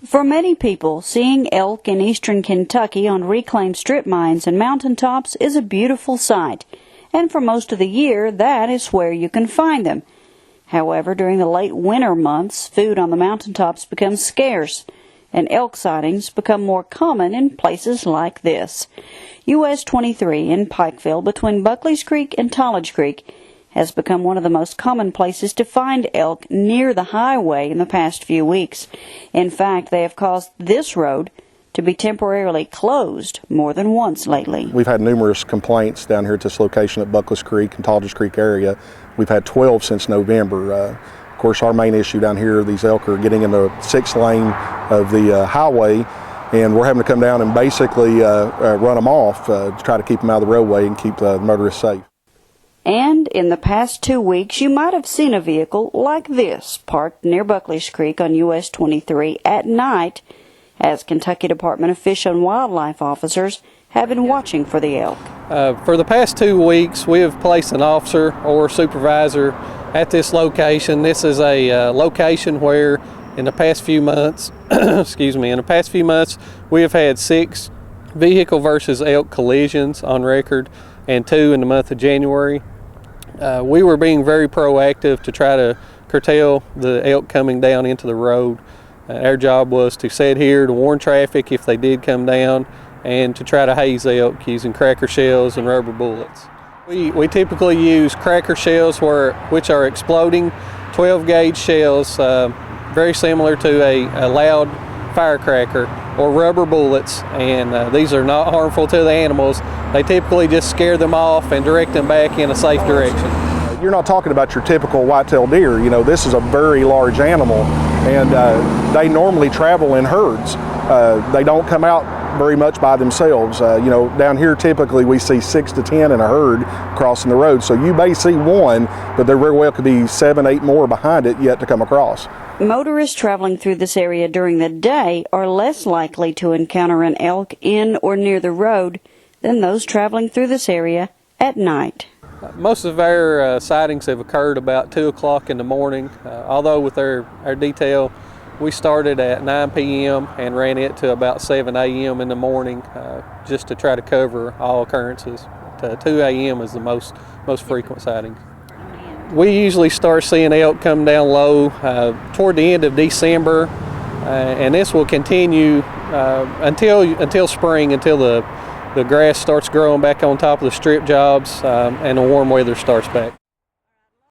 For many people, seeing elk in eastern Kentucky on reclaimed strip mines and mountaintops is a beautiful sight, and for most of the year, that is where you can find them. However, during the late winter months, food on the mountaintops becomes scarce, and elk sightings become more common in places like this. US 23 in Pikeville, between Buckleys Creek and Tollage Creek, has become one of the most common places to find elk near the highway in the past few weeks. In fact, they have caused this road to be temporarily closed more than once lately. We've had numerous complaints down here at this location at Buckleys Creek and Tollage Creek area. We've had 12 since November. Of course, our main issue down here, these elk are getting in the 6th lane of the highway, and we're having to come down and basically run them off to try to keep them out of the roadway and keep the motorists safe. And in the past 2 weeks, you might have seen a vehicle like this parked near Buckleys Creek on US 23 at night, as Kentucky Department of Fish and Wildlife officers have been watching for the elk. For the past 2 weeks, we have placed an officer or supervisor at this location. This is a location where in the past few months, we have had 6 vehicle versus elk collisions on record and 2 in the month of January. We were being very proactive to try to curtail the elk coming down into the road. Our job was to sit here to warn traffic if they did come down and to try to haze the elk using cracker shells and rubber bullets. We typically use cracker shells which are exploding 12-gauge shells, very similar to a loud firecracker, or rubber bullets, and these are not harmful to the animals. They typically just scare them off and direct them back in a safe direction. You're not talking about your typical white-tailed deer. You know, this is a very large animal, and they normally travel in herds. They don't come out very much by themselves. You know, down here typically we see 6 to 10 in a herd crossing the road. So you may see one, but there very well could be 7, 8 more behind it yet to come across. Motorists traveling through this area during the day are less likely to encounter an elk in or near the road than those traveling through this area at night. Most of our sightings have occurred about 2 o'clock in the morning, although with our detail we started at 9 p.m. and ran it to about 7 a.m. in the morning just to try to cover all occurrences. 2 a.m. is the most frequent sighting. We usually start seeing elk come down low toward the end of December, and this will continue until spring, until the grass starts growing back on top of the strip jobs and the warm weather starts back.